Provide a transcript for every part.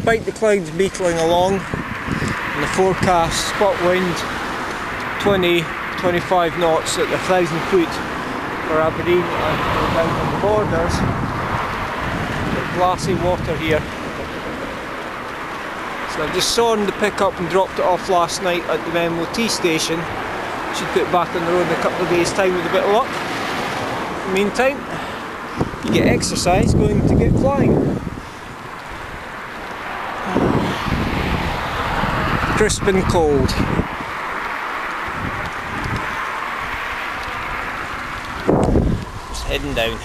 despite the clouds beetling along and the forecast spot wind 20-25 knots at 1,000 foot for Aberdeen and down on the borders, glassy water here. So I've just sawned the pickup and dropped it off last night at the MOT station. Should put it back on the road in a couple of days' time with a bit of luck. In the meantime, you get exercise going to get flying. Crisp and cold. Just heading down.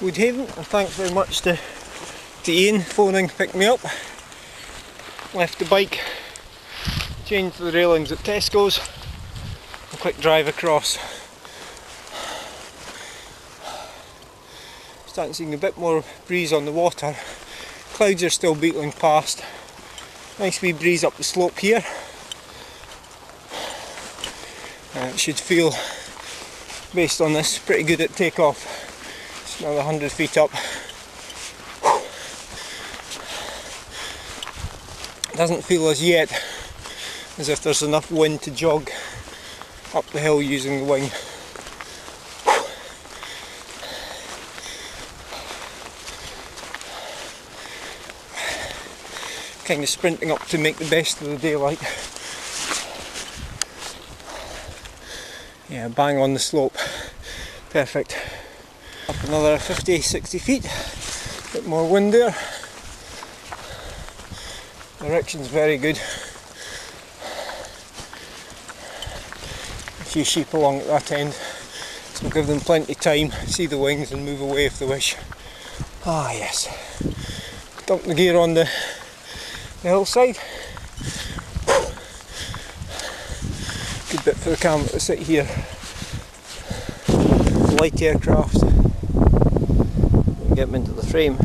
Woodhaven, and thanks very much to Ian phoning, picked me up. Left the bike, changed the railings at Tesco's, a quick drive across. Starting seeing a bit more breeze on the water. Clouds are still beetling past. Nice wee breeze up the slope here. It should feel, based on this, pretty good at takeoff. It's another 100 feet up. Doesn't feel as yet as if there's enough wind to jog up the hill using the wing. Kind of sprinting up to make the best of the daylight. Yeah, bang on the slope. Perfect. Up another 50-60 feet. Bit more wind there. Direction's very good. A few sheep along at that end, so we'll give them plenty of time, see the wings and move away if they wish. Ah yes. Dump the gear on the hillside. Good bit for the camera to sit here. Light aircraft. Get them into the frame.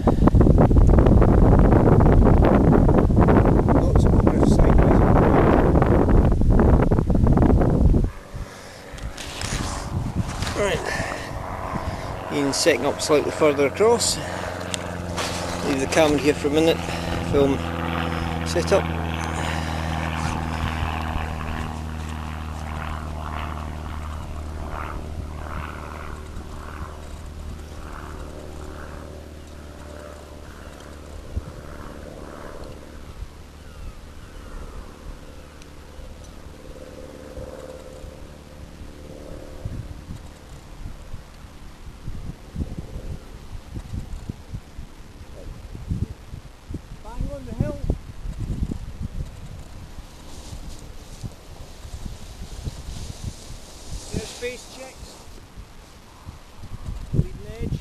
Ian's setting up slightly further across. Leave the camera here for a minute, film setup. On the hill. Airspace checks. Leading edge.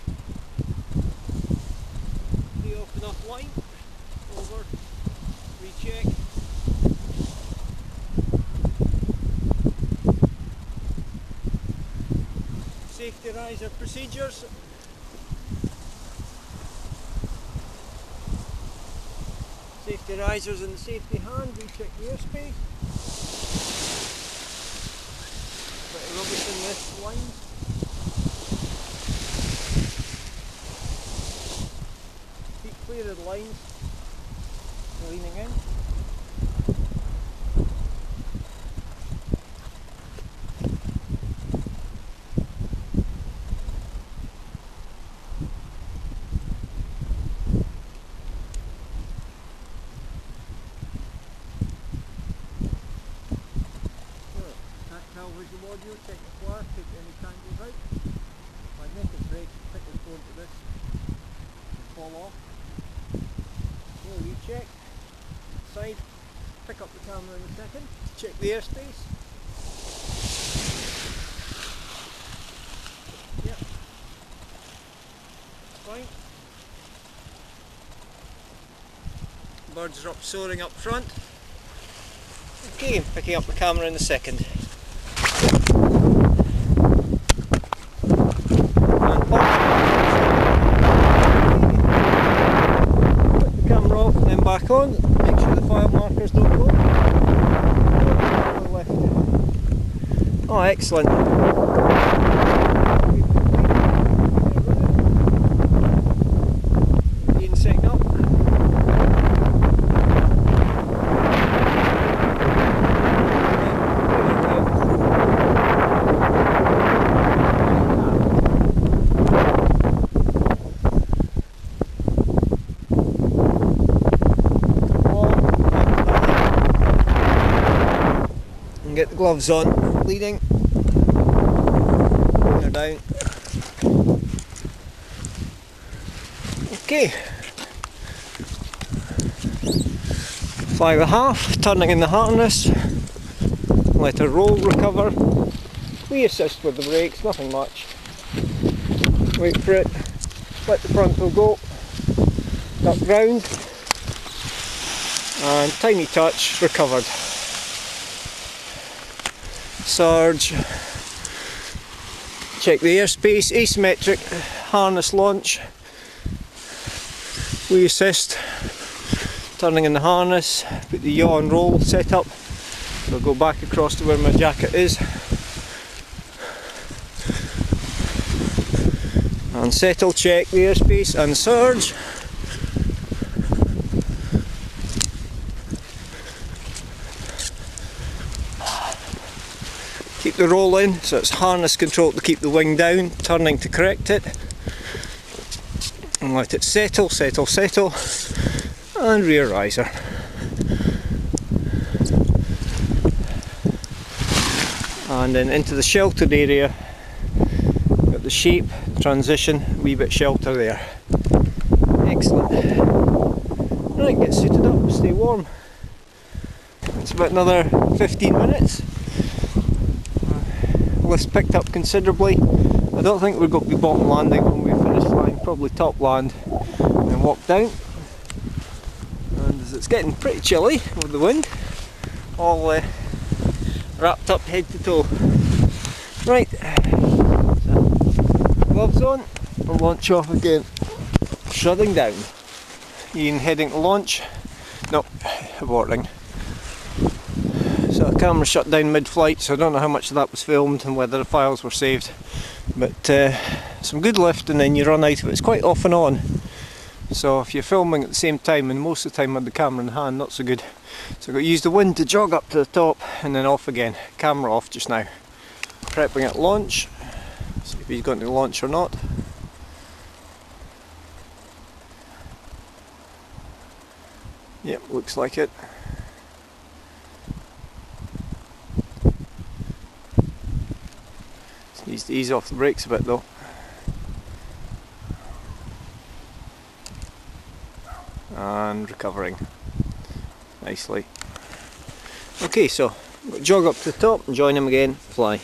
Free off enough line. Over. Recheck. Safety riser procedures. Safety risers in the safety hand, recheck the airspace. Bit of rubbish in this line. Keep clear of the lines. Leaning in. Visual audio, check the flare, take any tangles out. Magnetic brake, pick and go into this and fall off. So recheck. Side, pick up the camera in a second, check the airspace. Yep. Fine. Birds are up soaring up front. Okay, picking up the camera in a second. Back on, make sure the fire markers don't go. Left. Oh, excellent. get the gloves on, leading, bring her down. Okay, 5.5, turning in the harness, let her roll, recover. We assist with the brakes, nothing much. Wait for it, let the frontal go, duck round, and tiny touch, recovered. Surge, check the airspace, asymmetric, harness launch. We assist, turning in the harness, put the yaw and roll set up. I'll go back across to where my jacket is. And settle, check the airspace and surge. Keep the roll in, so it's harness control to keep the wing down, turning to correct it. And let it settle, settle, settle, and rear riser. And then into the sheltered area, got the shape, transition, a wee bit shelter there. Excellent. Right, get suited up, stay warm. It's about another 15 minutes. Lift's picked up considerably. I don't think we're going to be bottom landing when we finish flying, probably top land and walk down. And as it's getting pretty chilly with the wind, all wrapped up head to toe. Right, so gloves on, and launch off again. Shutting down. Ian heading to launch. No, aborting. So the camera shut down mid-flight, so I don't know how much of that was filmed and whether the files were saved. But some good lift and then you run out of it. It's quite off and on. So if you're filming at the same time, and most of the time with the camera in hand, not so good. So I've got to use the wind to jog up to the top and then off again. Camera off just now. Prepping at launch. See if he's going to launch or not. Yep, looks like it. Needs to ease off the brakes a bit though. And recovering nicely. Okay, so jog up to the top and join him again, fly.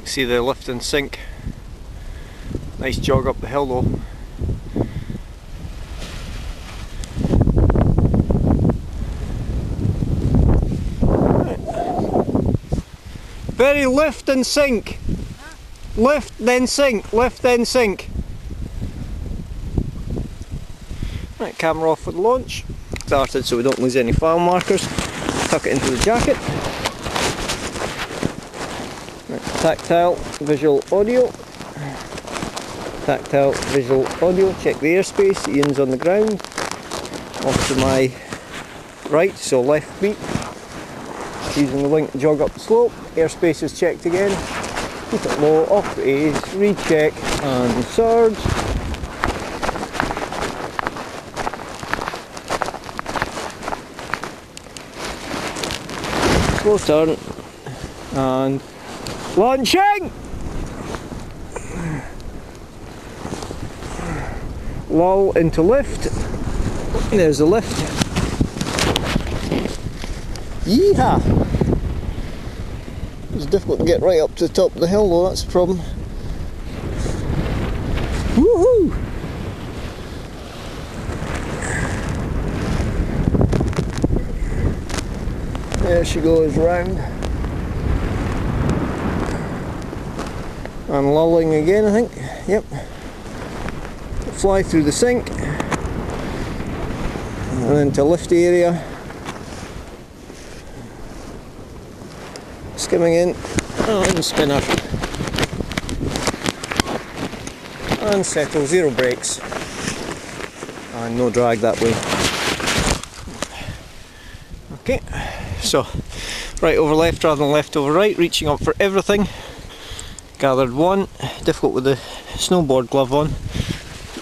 See the lift and sink. Nice jog up the hill though. Very lift and sink. Lift then sink. Lift then sink. Right, camera off for the launch. Started so we don't lose any file markers. Tuck it into the jacket. Tactile, visual, audio. Tactile, visual, audio. Check the airspace. Ian's on the ground. Off to my right, so left beat. Using the wing to jog up the slope. Airspace is checked again. Keep it low, off the A's, recheck and surge. Slow turn and launching! Lull into lift. There's the lift. Yeehaw! It's difficult to get right up to the top of the hill though, that's the problem. Woohoo! There she goes round. And lulling again, I think. Yep. Fly through the sink and into lift area. Skimming in and spinner. And settle, zero brakes. And no drag that way. Okay, so right over left rather than left over right, reaching up for everything. Gathered one, difficult with the snowboard glove on,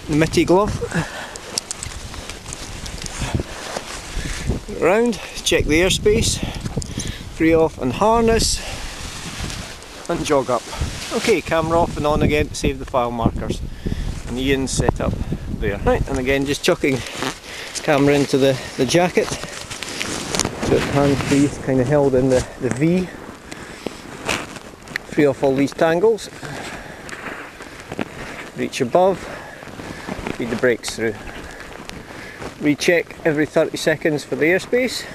the mitty glove. Around, check the airspace, free off and harness, and jog up. Okay, camera off and on again to save the file markers. And Ian's set up there. Right, and again just chucking camera into the jacket. So hands free, kind of held in the V. Free off all these tangles. Reach above, feed the brakes through. Recheck every 30 seconds for the airspace.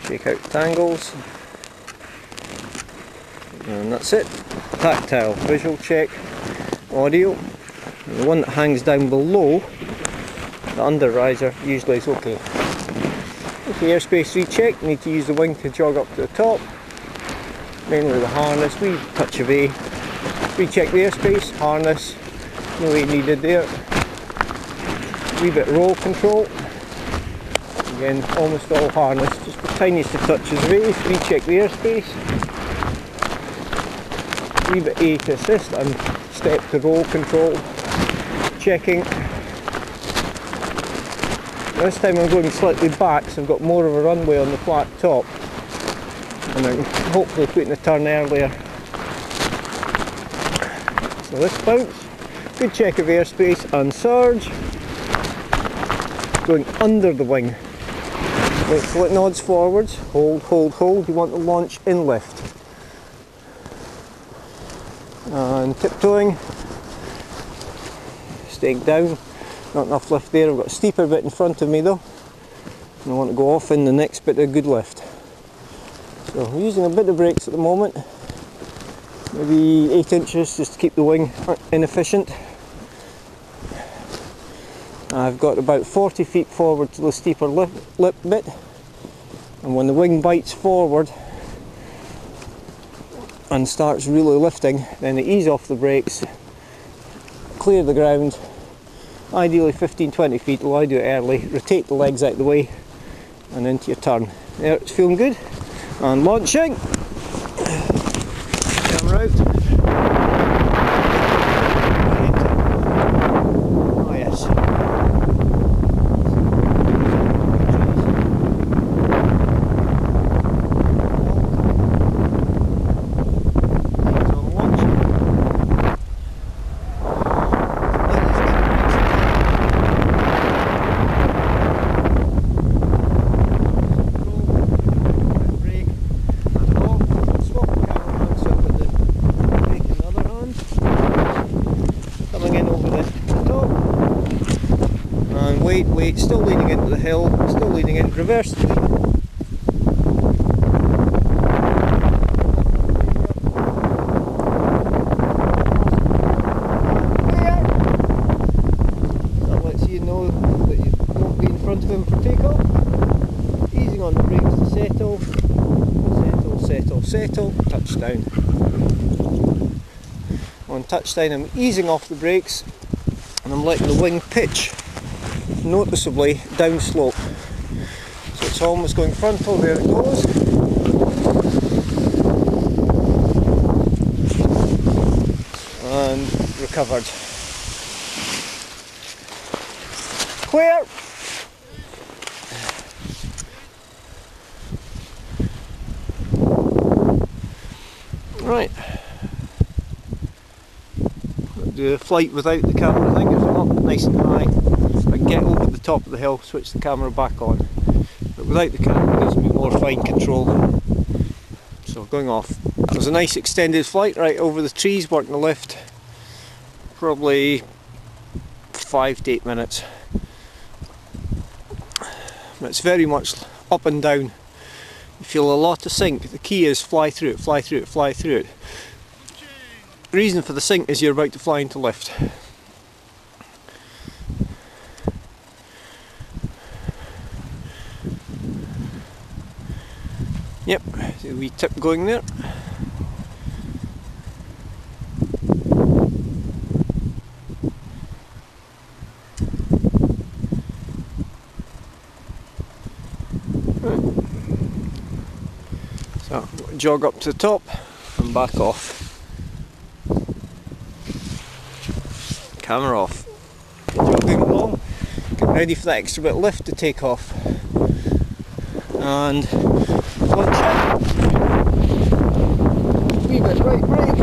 Shake out tangles. And that's it. Tactile, visual check, audio. And the one that hangs down below, the under riser, usually is okay. Okay, airspace recheck, need to use the wing to jog up to the top. Mainly the harness, wee touch of A. Recheck the airspace, harness, no A needed there. Wee bit roll control. Again, almost all harness, just the tiniest of touches of A. Recheck the airspace. Wee bit A to assist and step to roll control. Checking. This time I'm going slightly back, so I've got more of a runway on the flat top. And I'm hopefully putting the turn earlier. So this bounce, good check of airspace and surge. Going under the wing. Wait till it nods forwards, hold, hold, hold. You want the launch in lift. And tiptoeing, staying down. Not enough lift there, I've got a steeper bit in front of me though. And I want to go off in the next bit of good lift. So I'm using a bit of brakes at the moment. Maybe 8 inches just to keep the wing inefficient. I've got about 40 feet forward to the steeper lip bit. And when the wing bites forward and starts really lifting, then I ease off the brakes, clear the ground. Ideally 15-20 feet, well I do it early, rotate the legs out of the way and into your turn. There, it's feeling good. And launching. Camera out. Oh yes. Wait, still leaning into the hill, still leaning in, reverse 3. That lets you know that you won't be in front of him for takeoff. Easing on the brakes to settle, settle, settle, settle, touchdown. On touchdown I'm easing off the brakes and I'm letting the wing pitch noticeably downslope. So it's almost going frontal, there it goes. And recovered. Clear! Right. Do a flight without the camera thing, if I'm up nice and high. I get over the top of the hill, switch the camera back on. But without the camera it gives me more fine control. So going off. It was a nice extended flight right over the trees, working the lift. Probably 5 to 8 minutes. But it's very much up and down. You feel a lot of sink. The key is fly through it, fly through it, fly through it. The reason for the sink is you're about to fly into lift. Yep, so a wee tip going there. jog up to the top and back off. Camera off. Jogging along, getting ready for that extra bit of lift to take off. And launch in. Wee bit right brake.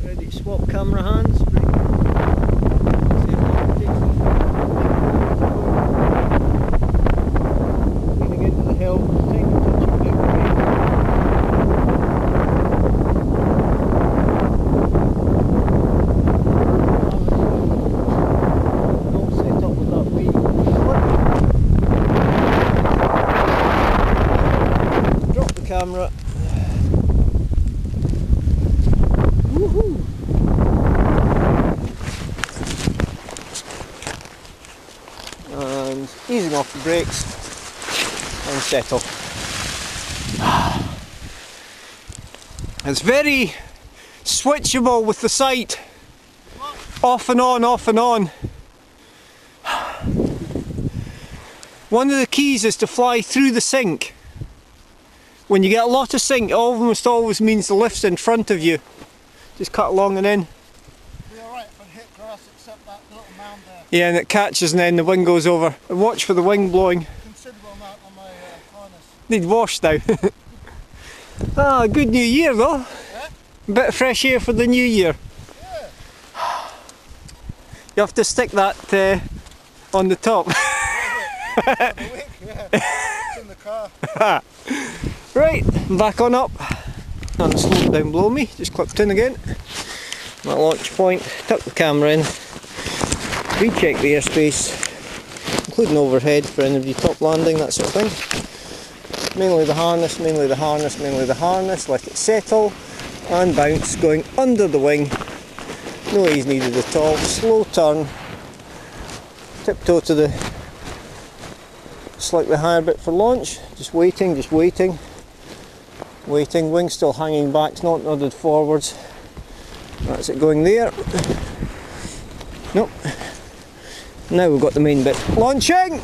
Ready to swap camera hands. Camera. Woohoo! And easing off the brakes and settle. It's very switchable with the sight. Off and on, off and on. One of the keys is to fly through the sink. When you get a lot of sink, it almost always means the lift's in front of you. Just cut along and in. Be alright if I hit grass except that little mound there. Yeah, and it catches and then the wing goes over. And watch for the wing blowing. Considerable amount on my harness. Need wash now. Ah, good new year though. Yeah? A bit of fresh air for the new year. Yeah. You have to stick that on the top. Yeah. It's in the car. Right, back on up. And the slope down below me, just clipped in again. My launch point, tuck the camera in, recheck the airspace, including overhead for any of you top landing, that sort of thing. Mainly the harness, mainly the harness, mainly the harness, let it settle and bounce, going under the wing. No ease needed at all, slow turn, tiptoe to the slightly higher bit for launch, just waiting, waiting, wing still hanging back, it's not nodded forwards. That's it going there. Nope. Now we've got the main bit. Launching!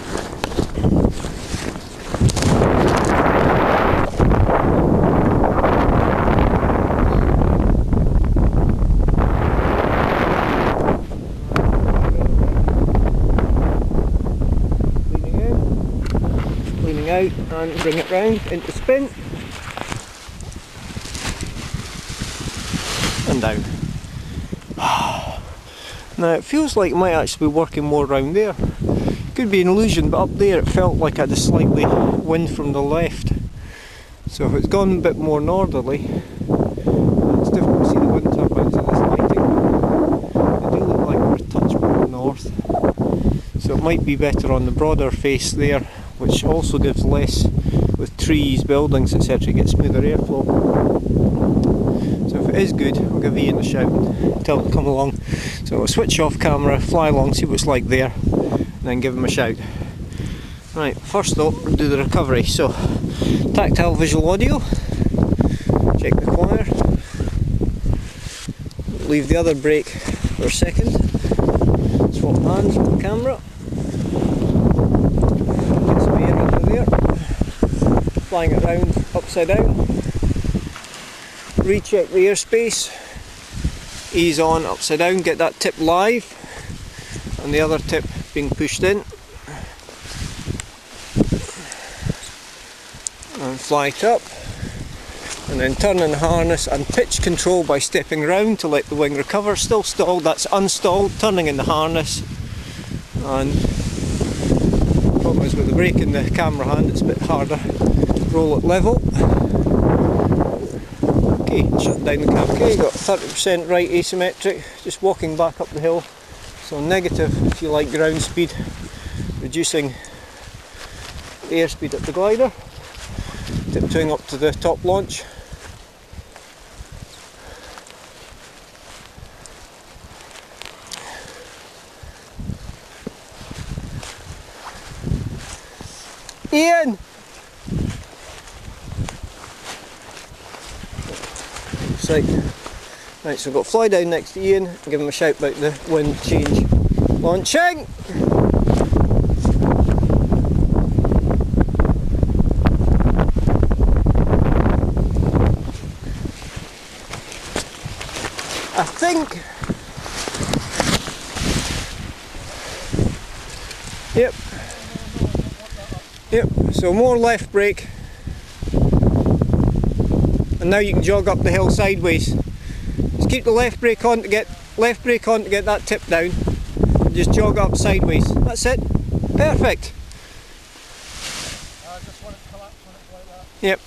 Leaning out and bring it round into spin. And down. Now it feels like it might actually be working more around there. Could be an illusion, but up there it felt like I had a slightly wind from the left. So if it's gone a bit more northerly, it's difficult to see the wind turbines in this lighting. They do look like we're a touch more north. So it might be better on the broader face there, which also gives less, with trees, buildings, etc. get smoother airflow. So if it is good, I'll give Ian a shout and tell him to come along. So I'll switch off camera, fly along, see what it's like there, and then give him a shout. Right, first though, we'll do the recovery. So, tactile visual audio, check the choir, leave the other brake for a second, swap hands with the camera, get some air into there, flying it round upside down. Recheck the airspace, ease on upside down, get that tip live and the other tip being pushed in, and fly it up, and then turn in the harness and pitch control by stepping round to let the wing recover. Still stalled, that's unstalled, turning in the harness, and the problem is with the brake in the camera hand it's a bit harder. Roll it level. Okay, shut down the camera. Okay, got 30% right asymmetric, just walking back up the hill. So negative, if you like, ground speed, reducing the airspeed at the glider. Tiptoeing up to the top launch. Ian! right. Right, so we've got fly down next to Ian and give him a shout about the wind change. Launching! I think. Yep. Yep, so more left brake. And now you can jog up the hill sideways. Just keep the left brake on to get that tip down. And just jog up sideways. That's it. Perfect. I just want it to collapse when it's like that. Yep.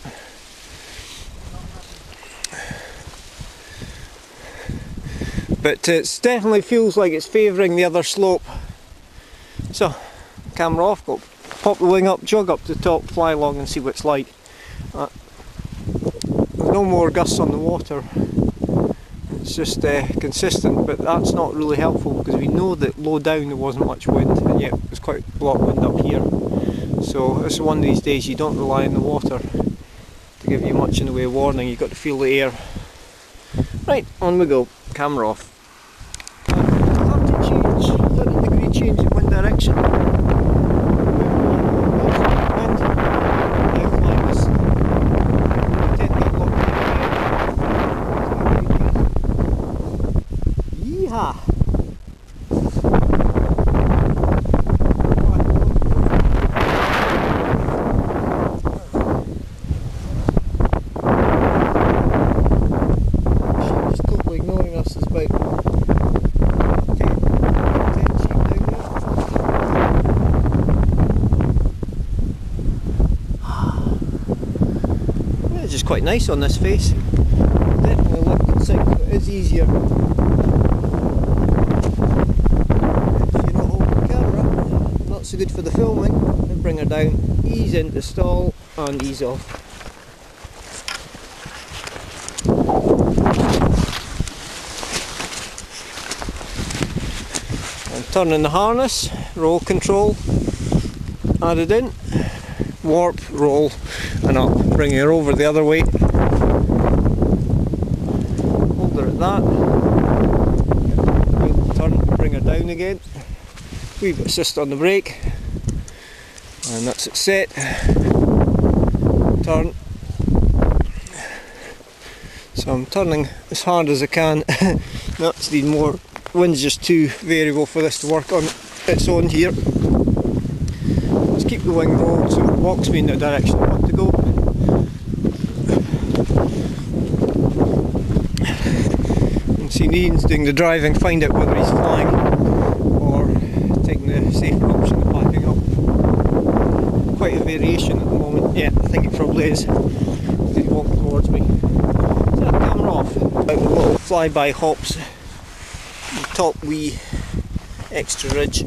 But it definitely feels like it's favouring the other slope. So, camera off, go pop the wing up, jog up to the top, fly along and see what it's like. There's no more gusts on the water. It's just consistent, but that's not really helpful because we know that low down there wasn't much wind, and yet there's quite a lot of wind up here. So it's one of these days you don't rely on the water to give you much in the way of warning, you've got to feel the air. Right, on we go, camera off. I'll have to change, 30-degree change in wind direction. Yeehaw! Just totally ignoring us. There's about 10 sheep down there. It's just quite nice on this face. Definitely left and sink, but it is easier. If you're not holding the camera, not so good for the filming. Then bring her down, ease into stall and ease off. And turning the harness, roll control added in, warp, roll and up, bring her over the other way, hold her at that, turn, bring her down again, wee bit assist on the brake, and that's it set, turn. So I'm turning as hard as I can. That's need more. Wind's just too variable for this to work on its own here. Let's keep the wing rolled so it walks me in the direction I want to go. And see Ian's doing the driving, find out whether he's flying or taking the safer option of backing up. Quite a variation at the moment. Yeah, I think it probably is. He's walking towards me. Set the camera off. About the little flyby hops. Top wee extra ridge